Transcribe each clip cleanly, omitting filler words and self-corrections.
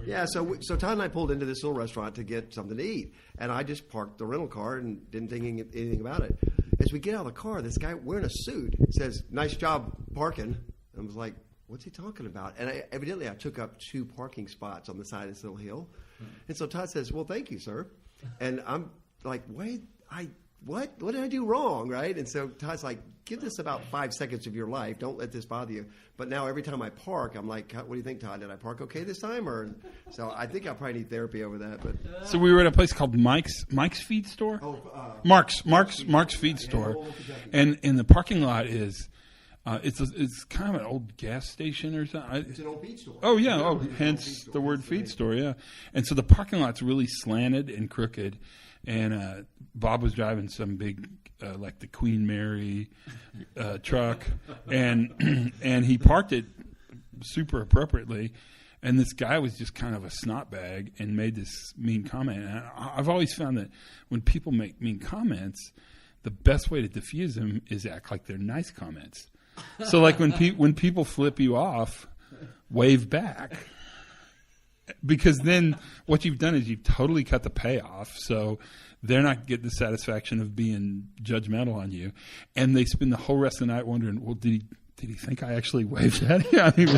Yeah, so Todd and I pulled into this little restaurant to get something to eat, and I just parked the rental car and didn't think anything about it. As we get out of the car, this guy wearing a suit says, "Nice job parking." I was like, "What's he talking about?" And evidently I took up 2 parking spots on the side of this little hill. And so Todd says, "Well, thank you, sir." And I'm like, "Wait, what did I do wrong?" Right? And so Todd's like, "Give this about 5 seconds of your life. Don't let this bother you." But now every time I park, I'm like, "What do you think, Todd? Did I park okay this time?" So I think I probably need therapy over that. But so we were at a place called Mike's Feed Store. Mark's Feed Store, and the parking lot is. It's kind of an old gas station or something. It's an old feed store. Oh, yeah. Oh, hence the word feed store, yeah. And so the parking lot's really slanted and crooked. And Bob was driving some big, like the Queen Mary truck. And he parked it super appropriately. And this guy was just kind of a snot bag and made this mean comment. And I've always found that when people make mean comments, the best way to diffuse them is act like they're nice comments. So, like when people flip you off, wave back, because then what you've done is you've totally cut the payoff. So they're not getting the satisfaction of being judgmental on you, and they spend the whole rest of the night wondering, well, did he think I actually waved at him?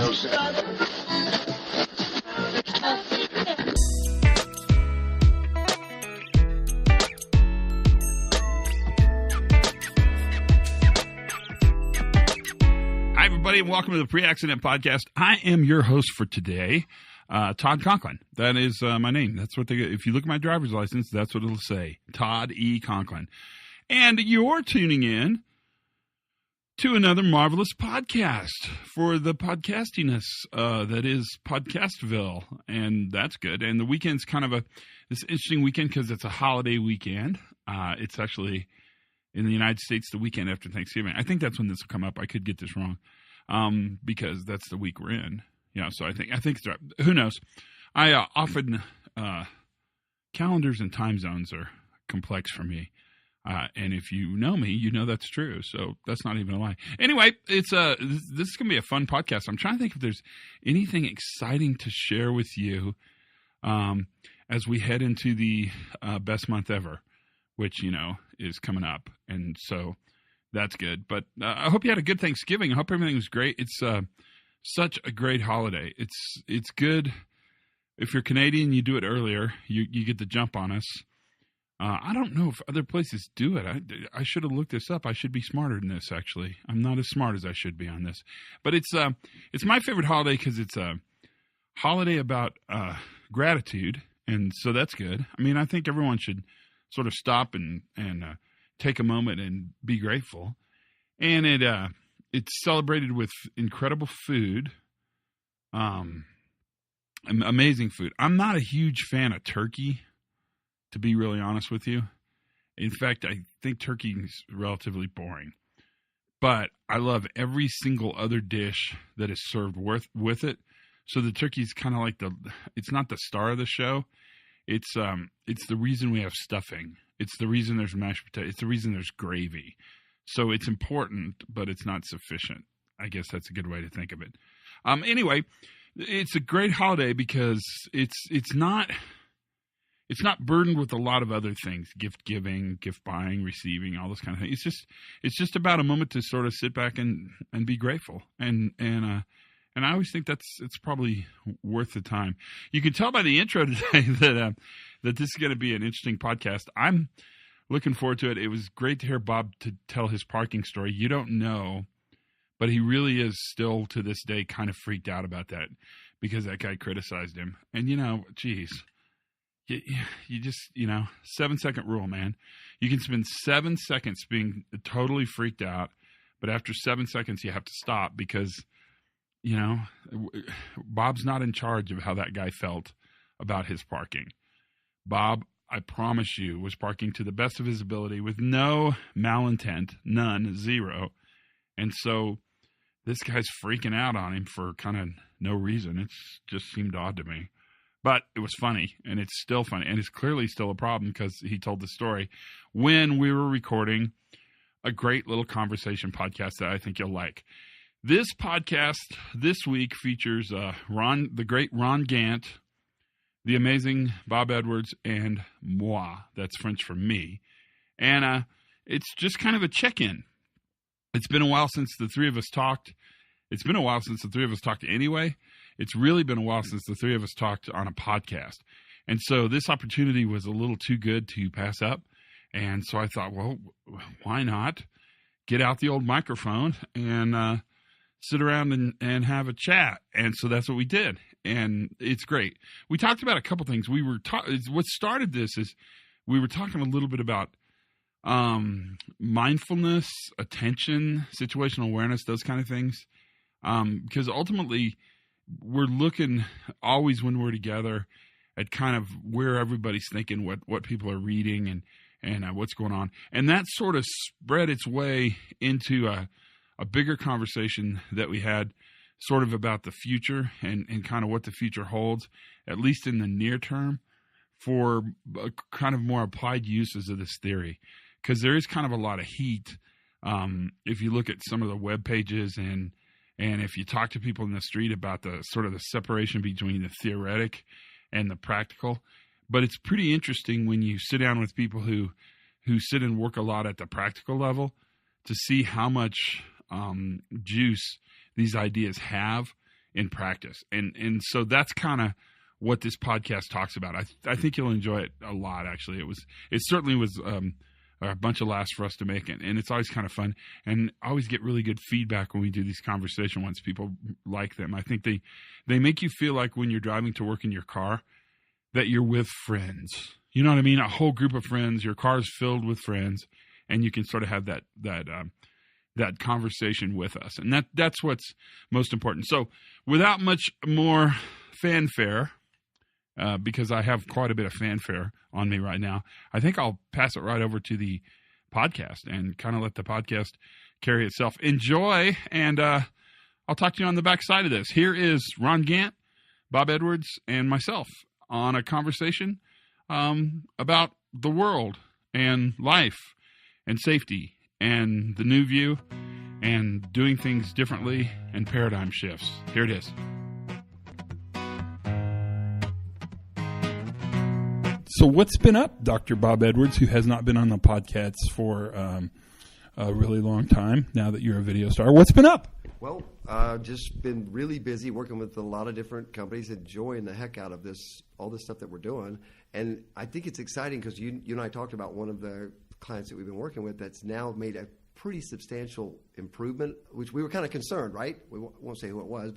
And welcome to the Pre-Accident Podcast. I am your host for today, Todd Conklin. That is my name. That's what if you look at my driver's license, that's what it'll say, Todd E. Conklin. And you're tuning in to another marvelous podcast for the podcastiness that is Podcastville, and that's good. And the weekend's kind of this interesting weekend because it's a holiday weekend. It's actually in the United States the weekend after Thanksgiving. I think that's when this will come up. I could get this wrong. Because that's the week we're in. Yeah, so I think it's right. Who knows? I often calendars and time zones are complex for me. And if you know me, you know that's true. So that's not even a lie. Anyway, it's this is going to be a fun podcast. I'm trying to think if there's anything exciting to share with you as we head into the best month ever, which, is coming up. And so that's good. But I hope you had a good Thanksgiving. I hope everything was great. It's such a great holiday. It's good. If you're Canadian, you do it earlier. You get the jump on us. I don't know if other places do it. I should have looked this up. I should be smarter than this, actually. I'm not as smart as I should be on this. But it's my favorite holiday because it's a holiday about gratitude. And so that's good. I mean, I think everyone should sort of stop and take a moment and be grateful. And it's celebrated with incredible food, amazing food. I'm not a huge fan of turkey, to be really honest with you. In fact, I think turkey is relatively boring. But I love every single other dish that is served with it. So the turkey is kind of like it's not the star of the show. It's the reason we have stuffing. It's the reason there's mashed potato. It's the reason there's gravy. So it's important, but it's not sufficient. I guess that's a good way to think of it. Anyway, it's a great holiday because it's not burdened with a lot of other things: gift giving, gift buying, receiving, all this kind of thing. It's just about a moment to sort of sit back and be grateful. And I always think it's probably worth the time. You can tell by the intro today that this is going to be an interesting podcast. I'm looking forward to it. It was great to hear Bob to tell his parking story. You don't know, but he really is still to this day kind of freaked out about that because that guy criticized him. And, geez, you just, 7-second rule, man. You can spend 7 seconds being totally freaked out, but after 7 seconds you have to stop because Bob's not in charge of how that guy felt about his parking. Bob, I promise you, was parking to the best of his ability with no malintent, none, zero. And so this guy's freaking out on him for kind of no reason. It just seemed odd to me. But it was funny, and it's still funny. And it's clearly still a problem because he told the story when we were recording a great little conversation podcast that I think you'll like. This podcast this week features the great Ron Gant, the amazing Bob Edwards and moi. That's French for me. And it's just kind of a check-in. It's been a while since the three of us talked. It's been a while since the three of us talked anyway. It's really been a while since the three of us talked on a podcast. And so this opportunity was a little too good to pass up. And so I thought, well, why not get out the old microphone and sit around and have a chat? And so that's what we did. And it's great. We talked about a couple things. What started this is we were talking a little bit about mindfulness, attention, situational awareness, those kind of things. Because ultimately, we're looking always when we're together at kind of where everybody's thinking, what people are reading, and what's going on. And that sort of spread its way into a bigger conversation that we had sort of about the future and kind of what the future holds, at least in the near term, for kind of more applied uses of this theory. Because there is kind of a lot of heat if you look at some of the web pages and if you talk to people in the street about the sort of the separation between the theoretic and the practical. But it's pretty interesting when you sit down with people who sit and work a lot at the practical level to see how much juice these ideas have in practice. And so that's kind of what this podcast talks about. I think you'll enjoy it a lot, actually. It certainly was a bunch of laughs for us to make it, and it's always kind of fun. And I always get really good feedback when we do these conversation ones. People like them. I think they make you feel like when you're driving to work in your car that you're with friends. You know what I mean? A whole group of friends. Your car is filled with friends, and you can sort of have that conversation with us. And that's what's most important. So without much more fanfare, because I have quite a bit of fanfare on me right now, I think I'll pass it right over to the podcast and kind of let the podcast carry itself. Enjoy, and I'll talk to you on the back side of this. Here is Ron Gant, Bob Edwards, and myself on a conversation about the world and life and safety and the new view and doing things differently and paradigm shifts. Here it is. So what's been up, Dr. Bob Edwards, who has not been on the podcast for a really long time now that you're a video star? What's been up? Well, just been really busy working with a lot of different companies, enjoying the heck out of all this stuff that we're doing. And I think it's exciting because you and I talked about one of the clients that we've been working with that's now made a pretty substantial improvement, which we were kind of concerned, right? We won't say who it was,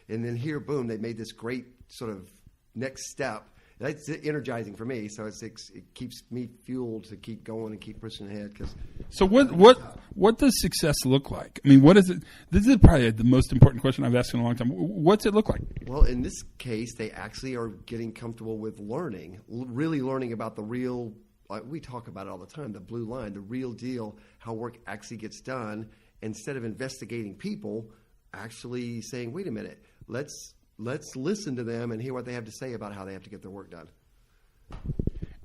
and then here, boom, they made this great sort of next step. That's energizing for me, so it keeps me fueled to keep going and keep pushing ahead. So what does success look like? I mean, what is it? This is probably the most important question I've asked in a long time. What's it look like? Well, in this case, they actually are getting comfortable with learning, really learning about the real. We talk about it all the time, the blue line, the real deal, how work actually gets done. Instead of investigating people, actually saying, "Wait a minute, let's listen to them and hear what they have to say about how they have to get their work done."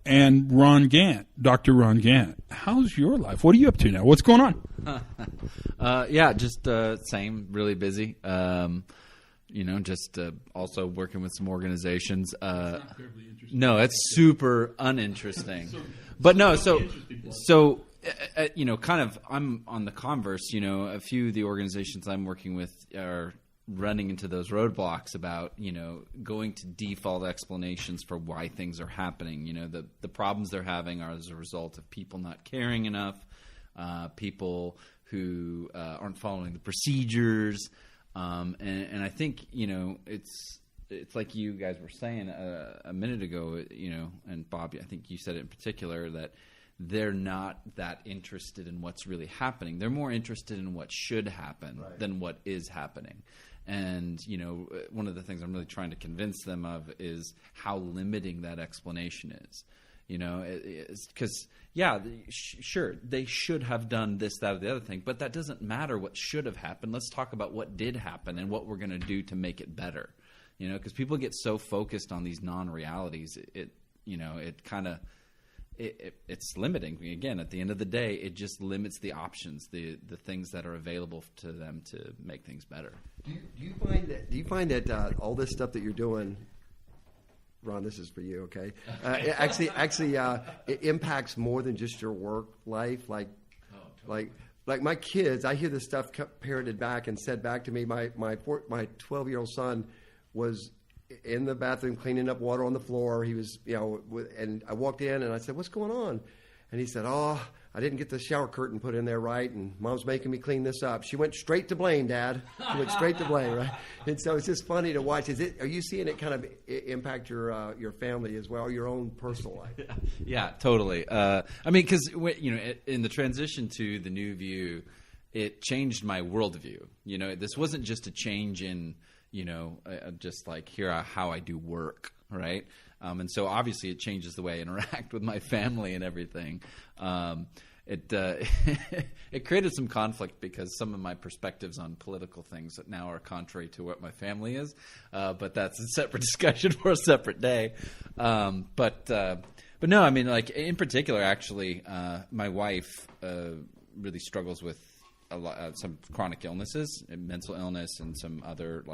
And Ron Gant, Dr. Ron Gant, how's your life? What are you up to now? What's going on? Just same, really busy. Also working with some organizations. It's not terribly interesting. No, it's super uninteresting. Kind of I'm on the converse, a few of the organizations I'm working with are running into those roadblocks about, going to default explanations for why things are happening. The problems they're having are as a result of people not caring enough, people who aren't following the procedures. And I think, it's like you guys were saying a minute ago, and Bob, I think you said it in particular, that they're not that interested in what's really happening. They're more interested in what should happen than what is happening. And, one of the things I'm really trying to convince them of is how limiting that explanation is. Because, sure, they should have done this, that, or the other thing, but that doesn't matter what should have happened. Let's talk about what did happen and what we're going to do to make it better. Because people get so focused on these non-realities, it's limiting. Again, at the end of the day, it just limits the options, the things that are available to them to make things better. Do you find that all this stuff that you're doing Ron, this is for you, okay? It impacts more than just your work life. Like my kids, I hear this stuff parroted back and said back to me. My 12-year-old son was in the bathroom cleaning up water on the floor. He was, and I walked in and I said, "What's going on?" And he said, "Oh, I didn't get the shower curtain put in there right, and Mom's making me clean this up." She went straight to blame, Dad. She went straight to blame, right? And so it's just funny to watch. Are you seeing it kind of impact your family as well, your own personal life? Yeah, totally. I mean, because in the transition to the new view, it changed my worldview. This wasn't just a change in just like how I do work, right? And so obviously it changes the way I interact with my family and everything. It created some conflict because some of my perspectives on political things that now are contrary to what my family is. But that's a separate discussion for a separate day. But no, I mean, like in particular, actually, my wife really struggles with some chronic illnesses, mental illness, and some other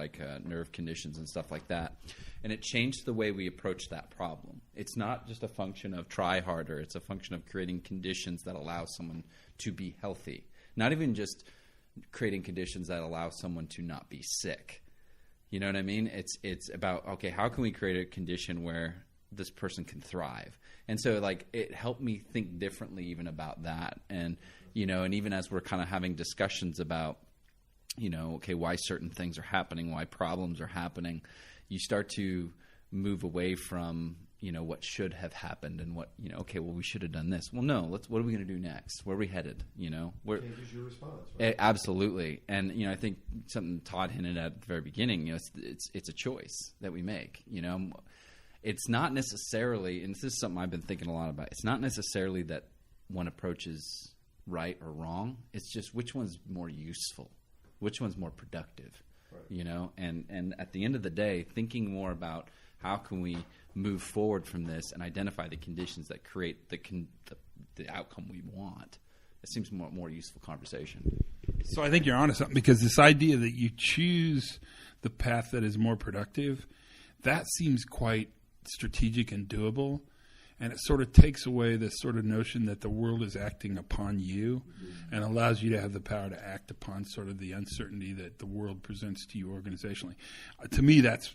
nerve conditions and stuff like that. And it changed the way we approach that problem. It's not just a function of try harder. It's a function of creating conditions that allow someone to be healthy. Not even just creating conditions that allow someone to not be sick. You know what I mean? It's about, okay, how can we create a condition where this person can thrive? And so it helped me think differently even about that. And and even as we're kind of having discussions about, okay, why certain things are happening, why problems are happening, you start to move away from, what should have happened and what, okay, well, we should have done this. Well, no, what are we going to do next? Where are we headed? Changes your response, right? Absolutely. And, I think something Todd hinted at the very beginning, it's a choice that we make, It's not necessarily, and this is something I've been thinking a lot about, it's not necessarily that one approach is right or wrong. It's just which one's more useful, which one's more productive, right. And at the end of the day, thinking more about how can we move forward from this and identify the conditions that create the outcome we want. It seems more useful conversation. So I think you're onto something, because this idea that you choose the path that is more productive, that seems quite strategic and doable. And it sort of takes away this sort of notion that the world is acting upon you, and allows you to have the power to act upon sort of the uncertainty that the world presents to you organizationally. To me, that's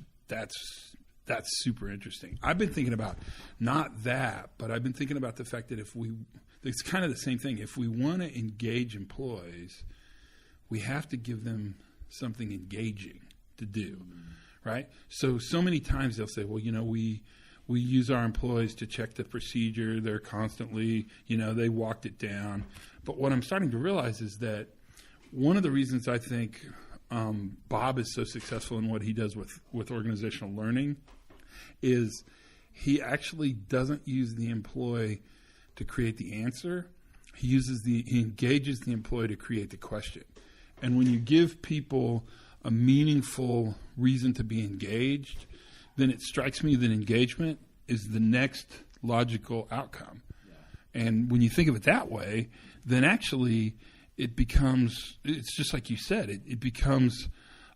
super interesting. I've been thinking about not that, but I've been thinking about the fact that it's kind of the same thing. If we want to engage employees, we have to give them something engaging to do, right? So many times they'll say, well, we use our employees to check the procedure. They're constantly, they walked it down. But what I'm starting to realize is that one of the reasons I think Bob is so successful in what he does with organizational learning is he actually doesn't use the employee to create the answer. He engages the employee to create the question. And when you give people a meaningful reason to be engaged, then it strikes me that engagement is the next logical outcome. Yeah. And when you think of it that way, then actually it's just like you said, it becomes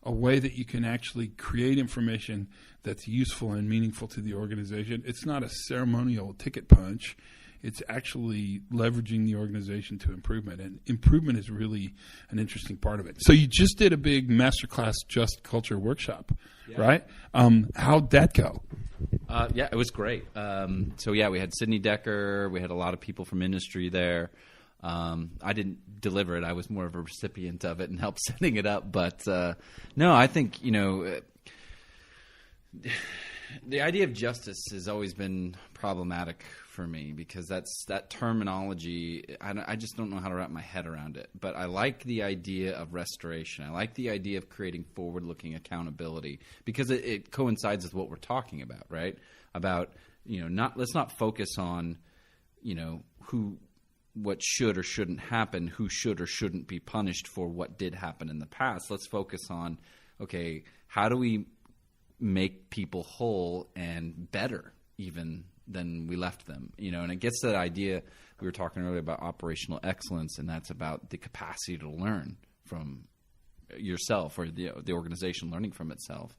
a way that you can actually create information that's useful and meaningful to the organization. It's not a ceremonial ticket punch. It's actually leveraging the organization to improvement. And improvement is really an interesting part of it. So you just did a big masterclass Just Culture workshop, right? How'd that go? Yeah, it was great. We had Sydney Decker. We had a lot of people from industry there. I didn't deliver it. I was more of a recipient of it and helped setting it up. But no, I think, the idea of justice has always been problematic for me, because that terminology, I just don't know how to wrap my head around it. But I like the idea of restoration. I like the idea of creating forward-looking accountability, because it coincides with what we're talking about, right? About, let's not focus on, what should or shouldn't happen, who should or shouldn't be punished for what did happen in the past. Let's focus on, okay, how do we make people whole and better even than we left them, and it gets to that idea we were talking earlier about operational excellence, and that's about the capacity to learn from yourself, or the organization learning from itself.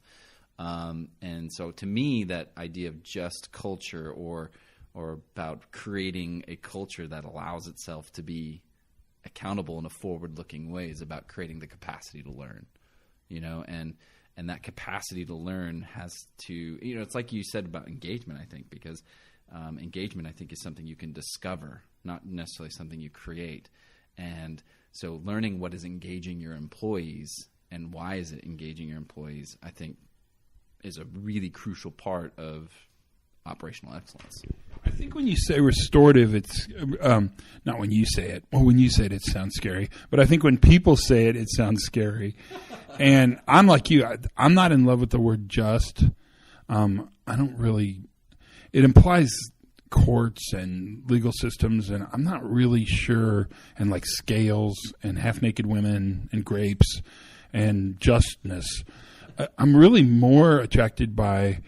And so to me, that idea of just culture or about creating a culture that allows itself to be accountable in a forward-looking way is about creating the capacity to learn, and that capacity to learn has to, it's like you said about engagement, I think, because engagement, I think, is something you can discover, not necessarily something you create. And so learning what is engaging your employees and why is it engaging your employees, I think, is a really crucial part of operational excellence. I think when you say restorative, it's not when you say it. Well, when you say it, it sounds scary. But I think when people say it, it sounds scary. And I'm like you. I'm not in love with the word just. I don't really – it implies courts and legal systems, and I'm not really sure – and like scales and half-naked women and grapes and justness. I'm really more attracted by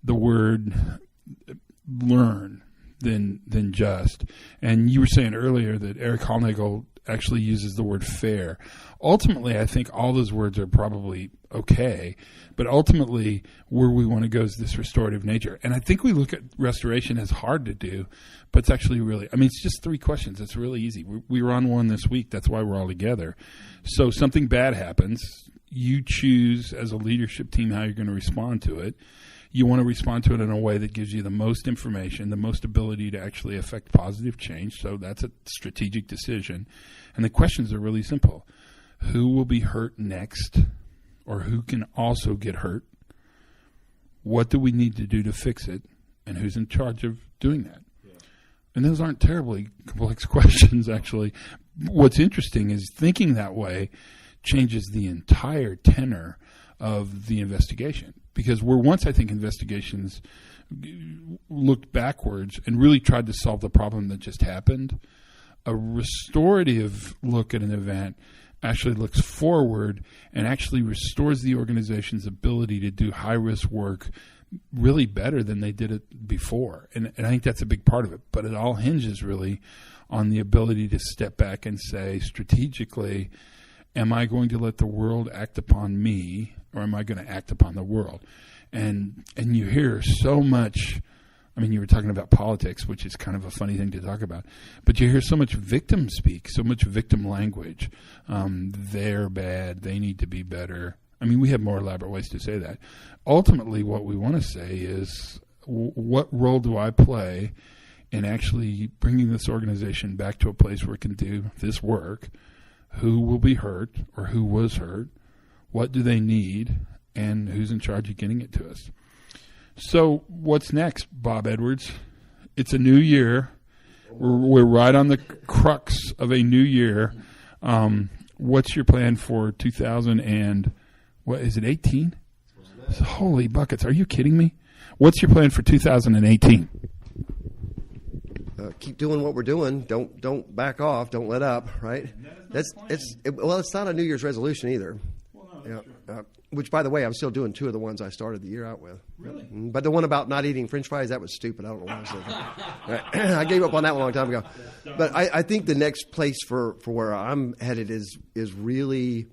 the word learn than just. And you were saying earlier that Eric Hollnagel actually uses the word fair. Ultimately, I think all those words are probably okay, but ultimately where we want to go is this restorative nature. And I think we look at restoration as hard to do, but it's actually really, it's just 3 questions. It's really easy. We were on one this week. That's why we're all together. So something bad happens. You choose as a leadership team how you're going to respond to it. You want to respond to it in a way that gives you the most information, the most ability to actually affect positive change. So that's a strategic decision. And the questions are really simple. Who will be hurt next, or who can also get hurt? What do we need to do to fix it? And who's in charge of doing that? Yeah. And those aren't terribly complex questions, actually. What's interesting is thinking that way changes the entire tenor of the investigation. Because where once I think investigations looked backwards and really tried to solve the problem that just happened, a restorative look at an event actually looks forward and actually restores the organization's ability to do high-risk work really better than they did it before. And I think that's a big part of it. But it all hinges really on the ability to step back and say strategically, am I going to let the world act upon me, or am I going to act upon the world? And you hear so much. You were talking about politics, which is kind of a funny thing to talk about, but you hear so much victim speak, so much victim language. They're bad. They need to be better. We have more elaborate ways to say that. Ultimately, what we want to say is, what role do I play in actually bringing this organization back to a place where it can do this work? Who will be hurt, or who was hurt? What do they need? And who's in charge of getting it to us? So what's next, Bob Edwards? It's a new year. We're right on the crux of a new year. What's your plan for 2000 and what is it, 18? Holy buckets. Are you kidding me? What's your plan for 2018? Keep doing what we're doing. Don't back off. Don't let up. Right? It's not a New Year's resolution either. Well, no, that's true. Which, by the way, I'm still doing 2 of the ones I started the year out with. Really? But the one about not eating French fries, that was stupid. I don't know why I said that. I gave up on that one a long time ago. But I think the next place for where I'm headed is really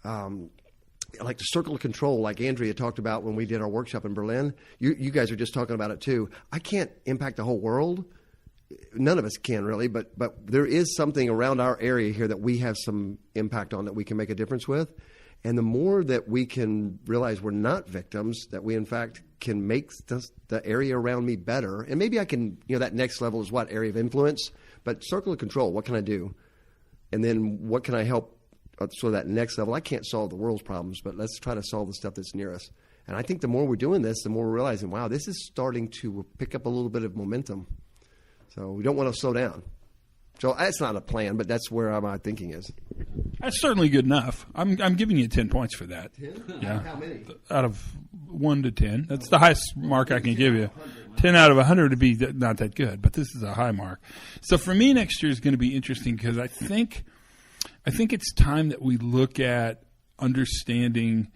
like the circle of control, like Andrea talked about when we did our workshop in Berlin. You guys are just talking about it too. I can't impact the whole world. None of us can really, but there is something around our area here that we have some impact on, that we can make a difference with. And the more that we can realize we're not victims, that we in fact can make the area around me better. And maybe I can, that next level is what? Area of influence. But circle of control, what can I do? And then what can I help? So that next level, I can't solve the world's problems, but let's try to solve the stuff that's near us. And I think the more we're doing this, the more we're realizing, wow, this is starting to pick up a little bit of momentum. So we don't want to slow down. So that's not a plan, but that's where my thinking is. That's certainly good enough. I'm giving you 10 points for that. 10? Yeah. How many? Out of 1 to 10. That's the highest mark I can give you. 10 out of 100 would be not that good, but this is a high mark. So for me, next year is going to be interesting because I think it's time that we look at understanding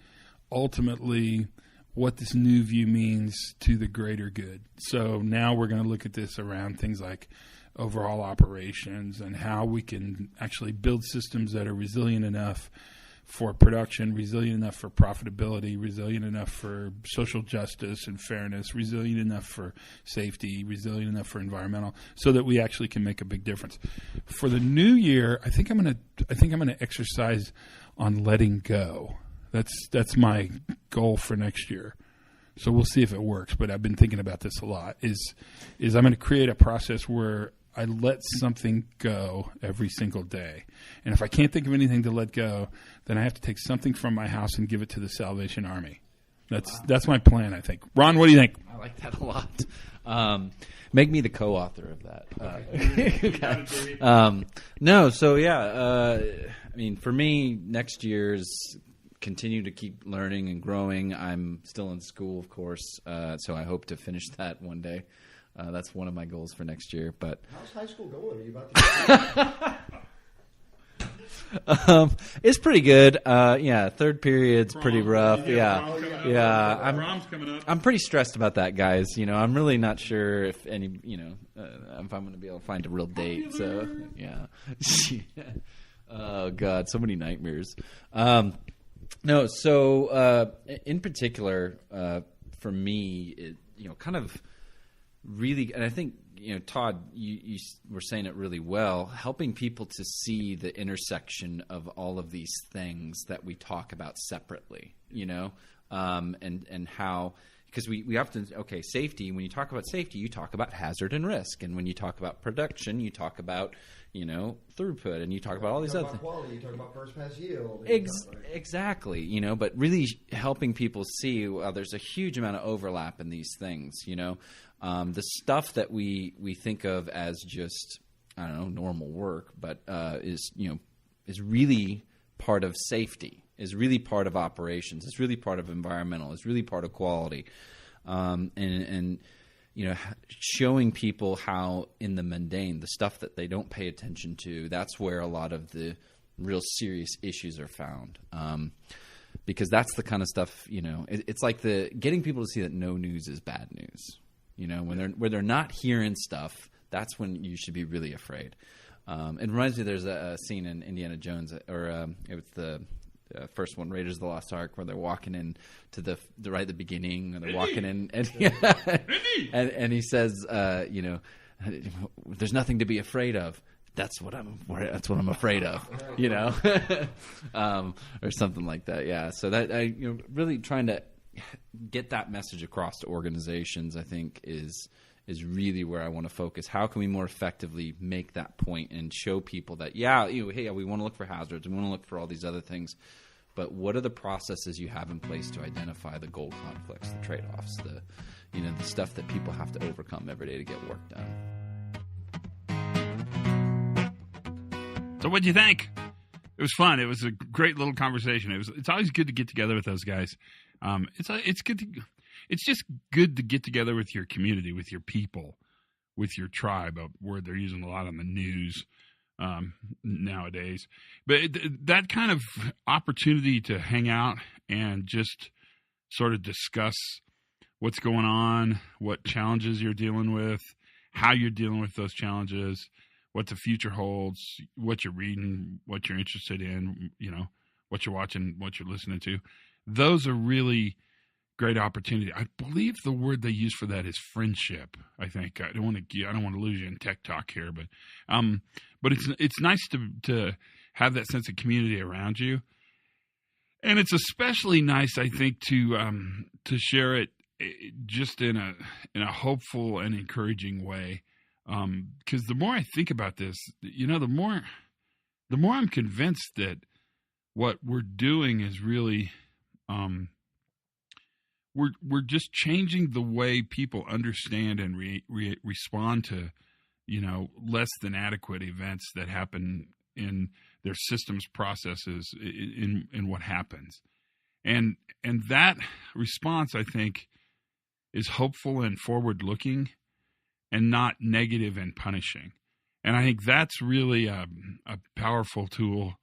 ultimately what this new view means to the greater good. So now we're going to look at this around things like overall operations and how we can actually build systems that are resilient enough for production, resilient enough for profitability, resilient enough for social justice and fairness, resilient enough for safety, resilient enough for environmental, so that we actually can make a big difference. For the new year, I think I'm gonna exercise on letting go. That's my goal for next year. So we'll see if it works, but I've been thinking about this a lot. Is I'm going to create a process where I let something go every single day. And if I can't think of anything to let go, then I have to take something from my house and give it to the Salvation Army. That's my plan, I think. Ron, what do you think? I like that a lot. Make me the co-author of that. Okay. No, so yeah, I mean, for me, next year's continue to keep learning and growing. I'm still in school, of course, so I hope to finish that one day. That's one of my goals for next year. But how's high school going? Are you about to it's pretty good. Yeah, third period's pretty rough. Prom's coming up. I'm pretty stressed about that, guys. You know, I'm really not sure if any, if I'm going to be able to find a real date. So yeah. Oh God, so many nightmares. No, so in particular, for me, it, kind of really, and I think, Todd, you were saying it really well, helping people to see the intersection of all of these things that we talk about separately, and how, because we often, safety, when you talk about safety, you talk about hazard and risk. And when you talk about production, you talk about, throughput, and you talk about all these other things. Quality, you talk about first pass yield. Exactly, but really helping people see, well, there's a huge amount of overlap in these things, the stuff that we think of as just, I don't know, normal work, but is really part of safety, is really part of operations, is really part of environmental, is really part of quality, and showing people how in the mundane, the stuff that they don't pay attention to, that's where a lot of the real serious issues are found. Because that's the kind of stuff, it's like getting people to see that no news is bad news. When they're not hearing stuff, that's when you should be really afraid. It reminds me, there's a scene in Indiana Jones, or it was the first one, Raiders of the Lost Ark, where they're walking in to the right at the beginning, and they're walking in, and he says, there's nothing to be afraid of. That's what I'm afraid of, or something like that. Yeah. So that really trying to get that message across to organizations, I think is really where I want to focus. How can we more effectively make that point and show people that, hey, we want to look for hazards, we want to look for all these other things, but what are the processes you have in place to identify the goal conflicts, the trade-offs, the stuff that people have to overcome every day to get work done? So what'd you think? It was fun. It was a great little conversation. It's always good to get together with those guys. It's good to, it's just good to get together with your community, with your people, with your tribe, a word they're using a lot on the news nowadays. But that kind of opportunity to hang out and just sort of discuss what's going on, what challenges you're dealing with, how you're dealing with those challenges, what the future holds, what you're reading, what you're interested in, what you're watching, what you're listening to. Those are really great opportunity. I believe the word they use for that is friendship. I think I don't want to lose you in tech talk here, but it's nice to have that sense of community around you, and it's especially nice, I think, to share it just in a hopeful and encouraging way. Because the more I think about this, the more I'm convinced that what we're doing is really we're just changing the way people understand and respond to less than adequate events that happen in their systems, processes, in what happens, and that response, I think, is hopeful and forward looking, and not negative and punishing. And I think that's really a powerful tool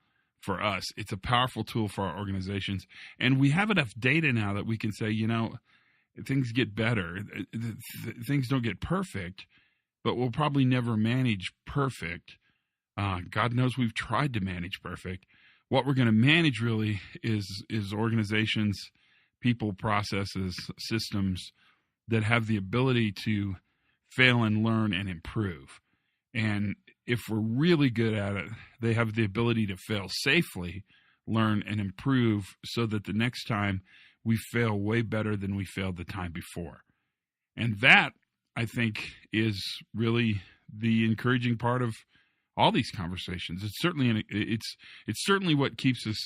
for us. It's a powerful tool for our organizations. And we have enough data now that we can say, things get better. Things don't get perfect, but we'll probably never manage perfect. God knows we've tried to manage perfect. what we're going to manage really is organizations, people, processes, systems that have the ability to fail and learn and improve. And if we're really good at it, they have the ability to fail safely, learn, and improve so that the next time we fail way better than we failed the time before. And that, I think, is really the encouraging part of all these conversations. It's certainly what keeps us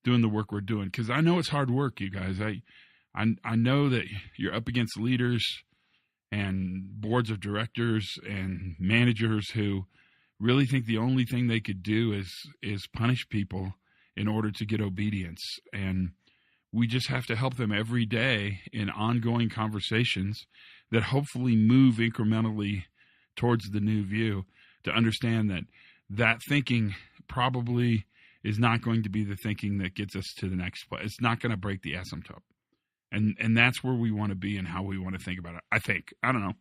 doing the work we're doing, because I know it's hard work, you guys. I know that you're up against leaders and boards of directors and managers who really think the only thing they could do is punish people in order to get obedience. And we just have to help them every day in ongoing conversations that hopefully move incrementally towards the new view, to understand that thinking probably is not going to be the thinking that gets us to the next place. It's not going to break the asymptote. And that's where we want to be and how we want to think about it. I think. I don't know.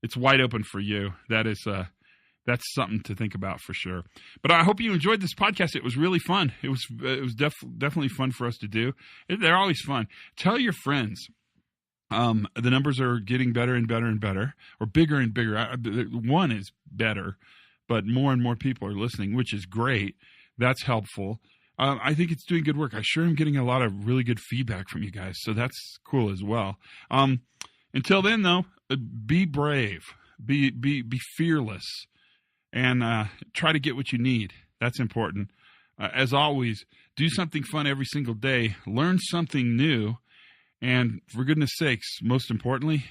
It's wide open for you. That's something to think about for sure. But I hope you enjoyed this podcast. It was really fun. It was definitely fun for us to do. They're always fun. Tell your friends. The numbers are getting better and better and better, or bigger and bigger. One is better, but more and more people are listening, which is great. That's helpful. I think it's doing good work. I sure am getting a lot of really good feedback from you guys, so that's cool as well. Until then, though, be brave, be fearless, and try to get what you need. That's important. As always, do something fun every single day. Learn something new. And for goodness sakes, most importantly,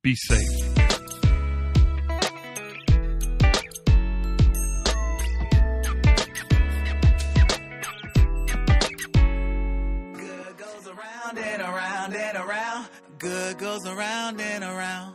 be safe. Good goes around and around and around. Good goes around and around.